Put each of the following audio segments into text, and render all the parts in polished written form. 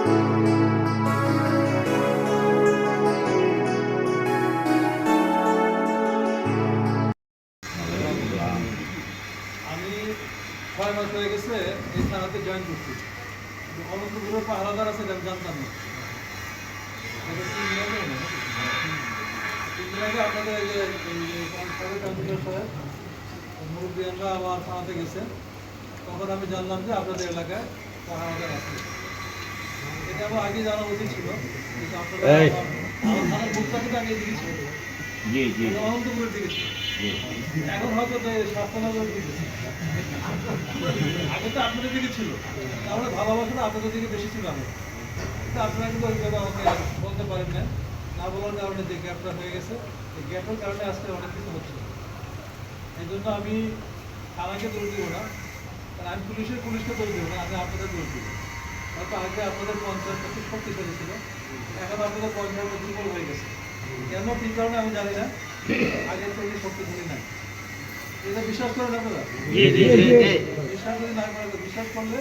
6 মাস হয়ে গেছে এই থানাতে জয়েন করছি। অনন্তপুরের পাহারাদার আছে আমি জানতাম না। আপনাদের এই যে মুরব্বিয়ানরা আমার থানাতে গেছে, তখন আমি জানলাম যে আপনাদের এলাকায় পাহারাদার আছে। এটা আমার আগে জানা উচিত ছিল, কিন্তু আপনারা আমার থানার বুকটাকে আগে দিকে ছিল, অনন্তপুরের দিকে ছিল। এখন হয়তো স্বাস্থ্যনগরের দিকে, আগে তো আপনাদের দিকে ছিল, তাহলে ভালোবাসাটা আপনাদের দিকে বেশি ছিল। আমি কিন্তু আপনারা কিন্তু ওইভাবে আমাকে বলতে পারেন না বলার কারণে যে গ্যাপটা হয়ে গেছে, এই গ্যাপের কারণে আজকে অনেক কিছু হচ্ছে। এই জন্য আমি থানাকে দোষ দিব না, কারণ আমি পুলিশকে দোষ দিব না, আমি আপনাদের দোষ দিব। হয়তো আগে আপনাদের পঞ্চায়েত খুব শক্তিশালী ছিল, এখন আপনাদের পঞ্চায়েত দুর্বল হয়ে গেছে। কেন কি কারণে আমি জানি না, আগের থেকে শক্তিশালী নাই। এটা বিশ্বাস করেন আপনারা? বিশ্বাস যদি না করেন, বিশ্বাস করলে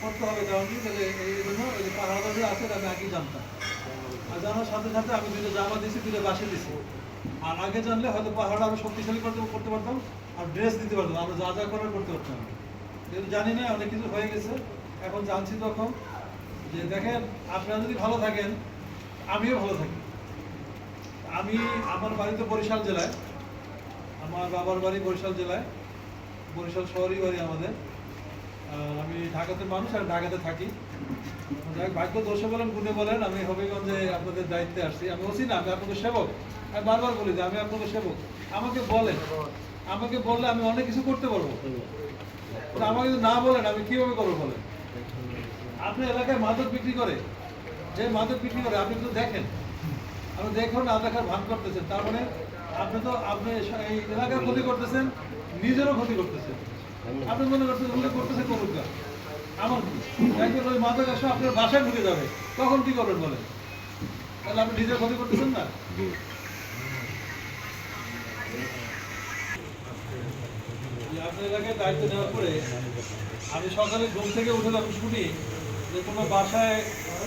করতে হবে। কারণ কি, তাহলে এই জন্য ওই যে পাহাড়ে আছে আমি আগেই জানতাম, আর জানার সাথে সাথে আমি দুটো জামা দিয়েছি, দুটো বাসে দিয়েছি। আর আগে জানলে হয়তো পাহাড় আরো শক্তিশালী করতে পারতাম, আর ড্রেস দিতে পারতাম, আমরা যা করার করতে পারতাম। যেহেতু জানি না, অনেক কিছু হয়ে গেছে, এখন জানছি তখন যে দেখেন, আপনারা যদি ভালো থাকেন আমিও ভালো থাকি। আমার বাড়ি তো বরিশাল জেলায়, আমার বাবার বাড়ি বরিশাল জেলায়, বরিশাল শহরই বাড়ি আমাদের। আমি ঢাকাতে মানুষ, আর ঢাকাতে থাকি। ভাগ্য দোষে বলেন, গুণে বলেন, আমি হবিগঞ্জে আপনাদের দায়িত্বে আসছি। আমি বলছি না, আমি আপনাদের সেবক। আমি বারবার বলি যে আমি আপনাদের সেবক। আমাকে বললে আমি অনেক কিছু করতে পারবো। আমাকে যদি না বলেন আমি কিভাবে করবো বলেন? আপনি এলাকায় মাদক বিক্রি করে, যে মাদক বিক্রি করে আপনি তো দেখেন, আপনি দেখুন না দেখার ভান করতেছেন, তার মানে আপনি এই এলাকার ক্ষতি করতেছেন, নিজেরও ক্ষতি করতেছেন। আপনি মনে করতেছেন করুক, আমার কি একজন ওই মাদক আসে আপনার বাসায় ঢুকে যাবে, তখন কি করবেন বলেন? তাহলে আপনি নিজের ক্ষতি করতেছেন না? আপনার এলাকায় দায়িত্ব নেওয়ার পরে আমি সকালে ঘুম থেকে উঠে আমি শুনি যে কোনো বাসায়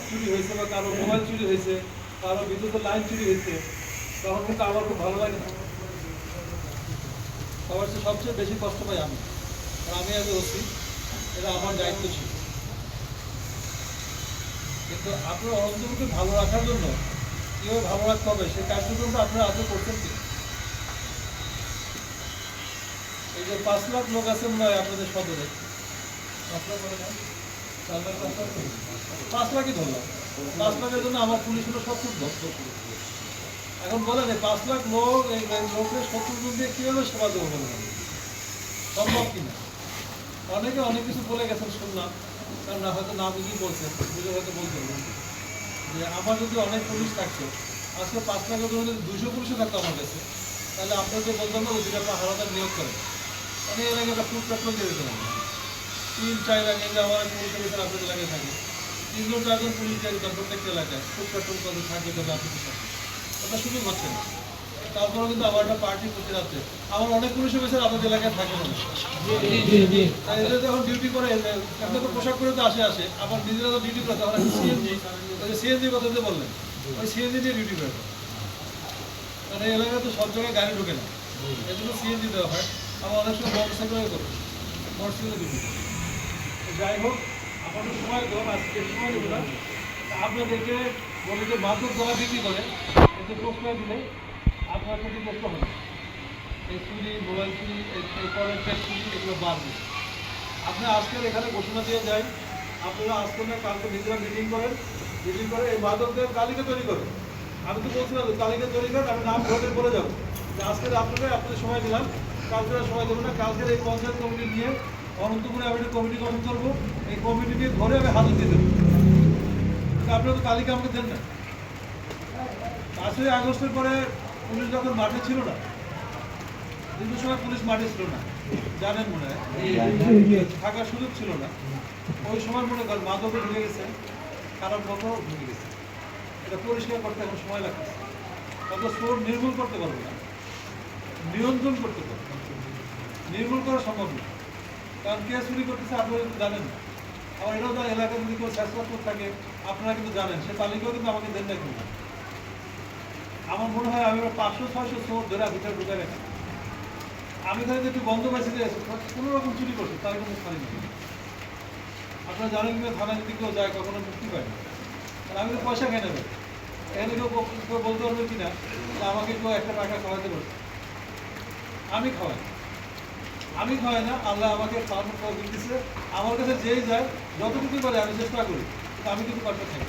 চুরি হয়েছে, বা কারো মোবাইল চুরি হয়েছে, কারো বিদ্যুতের লাইন চুরি হয়েছে, তখন কিন্তু আমার খুব ভালো লাগে না। সবার সবচেয়ে বেশি কষ্ট পাই আমি, আমি আগে ওসি, এটা আমার দায়িত্ব ছিল। কিন্তু আপনার অন্তরকে ভালো রাখার জন্য কীভাবে ভালো রাখতে হবে সেই কার্যক্রমটা আপনারা আজও করছেন কি? এই যে 5 লাখ লোক আছে মনে হয় আপনাদের সদরে, 5 লাখই ধরলাম। 5 লাখের জন্য আমার পুলিশ হলো 70 জন। এখন বলেন, এই 5 লাখ লোক, এই লোকের 70 জন দিয়ে কীভাবে সেবা দেবো বলেন? সম্ভব কিনা? অনেকে অনেক কিছু বলে গেছেন শুনলাম, কারণ হয়তো না বুঝেই বলছেন, বুঝে হয়তো বলছেন যে আমার যদি অনেক পুলিশ থাকতো, আজকে 5 লাখের জন্য যদি 200 পুলিশও থাকতো আমার কাছে, তাহলে আপনাদের বলতাম না যদি আপনার হারাদার নিয়োগ করেন, মানে এর আগে একটা ফুড পেট্রোল দিয়ে দিতে হবে। 3-4 আগে আমার পুলিশের ভিতরে আপনাদের এলাকায় থাকে 3-4 জন পুলিশ দিয়ে দিতাম প্রত্যেকটা এলাকায়, ফুড পেট্রোল কত থাকবে তবে আপনাদের সাথে, ওটা সুযোগ হচ্ছে না। তারপরে কিন্তু আবার একটা পার্টি করতে যাচ্ছে, আমার অনেক পুলিশ অফিসার আপনাদের এলাকায় থাকে না, এদের যখন ডিউটি করে একটা তো পোশাক করে তো আসে, আবার নিজেরা তো ডিউটি করে, তখন সিএনজির কথা যে বললেন, ওই সিএনজি দিয়ে ডিউটি করে। কারণ এই এলাকায় তো সব জায়গায় গাড়ি ঢোকে না, এই জন্য সিএনজি দেওয়া হয়। আবার অনেক সময় মোটরসাইকেলে করে, মোটরসাইকেলে ডিউটি। যাই হোক, আপনাদের সময় দেবো, আজকে সময় দেবো না। আপনাদেরকে বলি যে মাদক যারা বিক্রি করে, এতে প্রশ্রয় দিলে আপনার ক্ষতিগ্রস্ত হবে। এই চুরি, মোবাইল চুরি, এই কলের চুরি, এগুলো বাড়বে। আপনি আজকের এখানে ঘোষণা দিয়ে যাই, আপনারা আজকে না কালকে নিজেরা মিটিং করে এই মাদকদের তালিকা তৈরি করে। আমি তো বলছিলাম তালিকা তৈরি করেন, আমি নাম ধরে বলে যাবো যে আজকের আপনাদের সময় দিলাম, কালকে সময় দেবো না। কালকের এই পঞ্চায়েত কমিটি নিয়ে অনন্তপুরে আমি একটা কমিটি গঠন করবো, এই কমিটি নিয়ে ধরে আমি হাজির দিয়ে দেবো। আপনারা তো তালিকা আমাকে দেন না। 5ই আগস্টের পরে পুলিশ যখন মাঠে ছিল না, দীর্ঘ সময় পুলিশ মাঠে ছিল না, জানেন মনে হয়, থাকার সুযোগ ছিল না। ওই সময় মনে করেন মাদকে ঢুকে গেছে, খারাপ মতো ঢুকে গেছে, এটা পরিষ্কার করতে এখন সময় লাগতেছে। অত চোর নির্মূল করতে পারবো না, নিয়ন্ত্রণ করতে পারবো, নির্মূল করা সম্ভব না। কারণ কে চুরি করতেছে আপনারা জানেন না, আমার এটাও জানেন এলাকায় যদি কেউ স্বাস্থ্য থাকে আপনারা কিন্তু জানেন, সে তালিকাও কিন্তু আমাকে দেন না কিন্তু। আমার মনে হয় আমি 500-600 চোর ধরে ভিতরে ঢুকে রেখে আমি তাহলে একটু বন্ধ পাইছি যে কোনো রকম চুরি করছে তার কোনো খালি নেই। আপনারা জানেন কিন্তু থানায় যদি কেউ যায় কখনো মুক্তি পায় না, কারণ আমি তো পয়সা খেয়ে নেবে। এখানে কেউ বলতে পারবে কিনা যে আমাকে কেউ 1 টাকা খাওয়াতে পারবে? আমি খাওয়াই না, আল্লাহ আমাকে খাওয়ানোর পর দিতেছে। আমার কাছে যেই যায় যতটুকু পারে আমি চেষ্টা করি, কিন্তু আমি কিন্তু পারফেক্ট থাকি।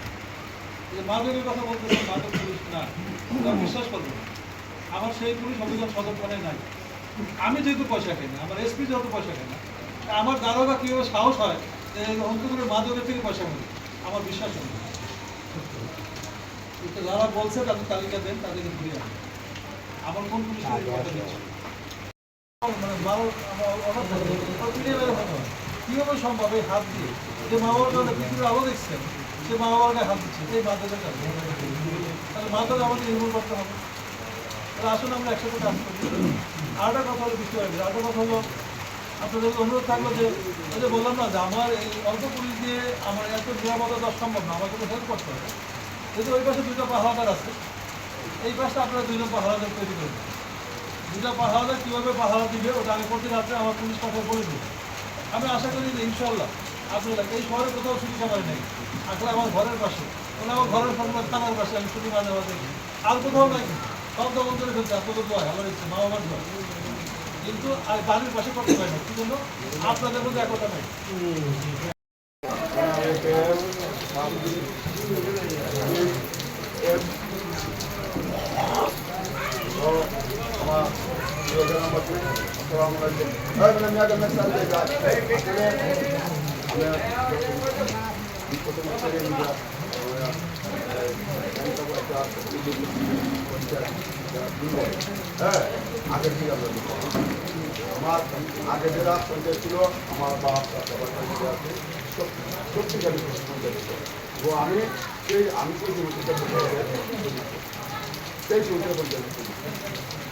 যে মাদকের কথা বলতেছে, মাদক পুলিশ না, বিশ্বাস করবো না। আমার সেই পুলিশ অভিযান সদর থানায় নাই। আমি যেহেতু পয়সা খাই না, আমার এসপি যেহেতু পয়সা খাই না, আমার দারোগা কীভাবে সাহস হয় যে অন্তপুরের মাদকের থেকে পয়সা নেবে? আমার বিশ্বাস হয় না। যারা বলছে তাদের তালিকা দেন, তাদেরকে ঘুরিয়ে আনেন। আমার কোন পুলিশ কথা দিচ্ছে কিভাবে সম্ভব? এই হাত দিয়ে যে মা বাবার কাছে পৃথিবীর আলো দেখছেন, সে মা বাবার গায়ে হাত দিচ্ছে এই মাদকের কাছে। তাহলে মাদক আমাদের নির্মূল করতে হবে। তাহলে আসুন আমরা একসাথে কাজ করি। আরেকটা কথা হলো বিষয়, আরেকটা কথা হলো আপনাদের অনুরোধ থাকলো যে ওই যে বললাম না যে আমার এই অল্প পুলিশ দিয়ে আমার এত নিরাপত্তা দেওয়া সম্ভব না, আমাকে তো হেল্প করতে হবে। যেহেতু ওই পাশে 2টা পাহারাদার আছে, এই পাশটা আপনারা 2জন পাহারাদার তৈরি করবেন। 2টা পাহারাদার কীভাবে পাহারা দিবে ওটা আমি প্রতি রাত্রে আমার পুলিশ পাঠায় বলে দেবো। আমি আশা করি যে ইনশাল্লাহ আপনারা এই শহরে কোথাও ছুটি সবাই নেই, আসলে আমার ঘরের পাশে, ওটা আমার ঘরের সামনে থানার পাশে, আমি ছুটি মাঝে মাঝে আর কোথাও নাই, সব দখল করে ফেলছে। আপনাদের দোয়া আমার ইচ্ছে, মা বাবার দোয়া, কিন্তু আর বাড়ির পাশে করতে পারি না। কি জন্য? আপনাদের মধ্যে একতা নাই। হ্যাঁ, আগের দিকে আমরা আমার আগে যেটা পঞ্চায়েত ছিল, আমার বাপ আছে শক্তিশালী পঞ্চায়েত ছিল। তো আমি সেই সমিতিটা পঞ্চায়েত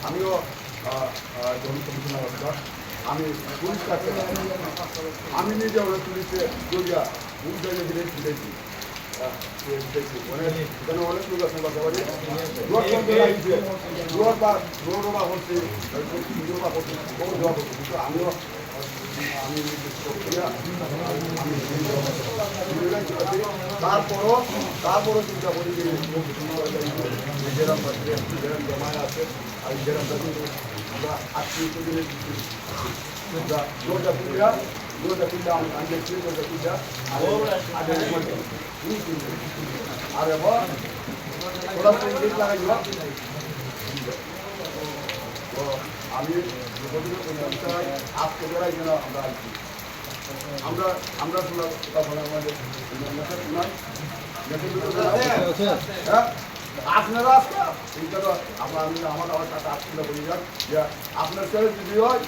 আমিও জন কমিশনার অফিসার, আমি পুলিশ কাছে আমি নিজে ওরা পুলিশে জড়িয়া পুলিশ ধীরে ফিরেছি। কেন অনেক লোক আছে পাশাপাশি আমিও তারপরও চিন্তা করি যে যেরকম জমায় আছে আর যেরকম আমরা আত্মীয় জোরটা তুললে আমি দেখছি জোরটা তুললে আর এবার ওরা লাগাই তো আমি আজকে বেড়াই যেন আমরা আসছি। আমরা শোনা কথা বলে আমাদের হ্যাঁ আপনারা আজকে এইটা তো আমার টাকা আজকে বলি যান যে আপনার ছেলে যদি হয়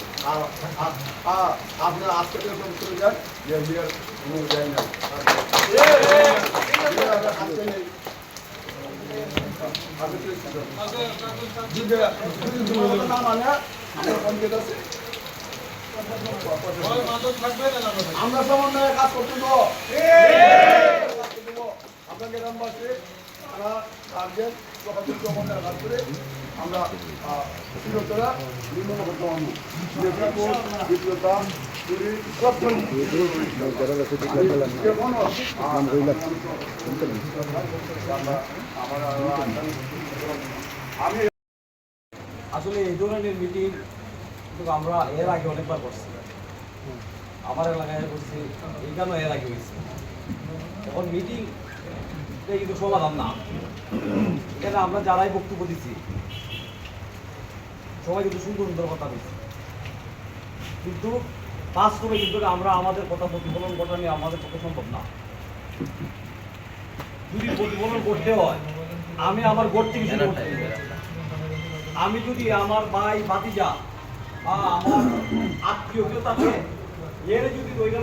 আপনার আজকে চলে যান যে বিয়ের কোনো যায় না না মানে আমার পঞ্চায়েত আছে আমরা সমন্বয়ে কাজ করতে দেবো। আমরা গ্রামবাসী আমরা গার্জেন সমন্বয়ে কাজ করে আমরা চিরতরা নির্মূল করতে পারবো। বিক্রেতা চুরি সব আমি আসলে এই ধরনের মিটিং কিন্তু আমরা এর আগে অনেকবার করছি, আমার এলাকায় করছি, এইখানেও এর আগে হয়েছে। এখন মিটিং কিন্তু সমাধান না, এখানে আমরা যারাই বক্তব্য দিচ্ছি সবাই কিন্তু সুন্দর সুন্দর কথা বলছি, কিন্তু বাস্তবে কিন্তু আমরা আমাদের কথা প্রতিফলন করা নিয়ে আমাদের পক্ষে সম্ভব না। যদি প্রতিফলন করতে হয় আমি আমার গোট থেকে শুরু করতে হবে। আমি যদি আমার ভাই ভাতিজা বা আমার আত্মীয় কেউ থাকে এর যদি ওইটা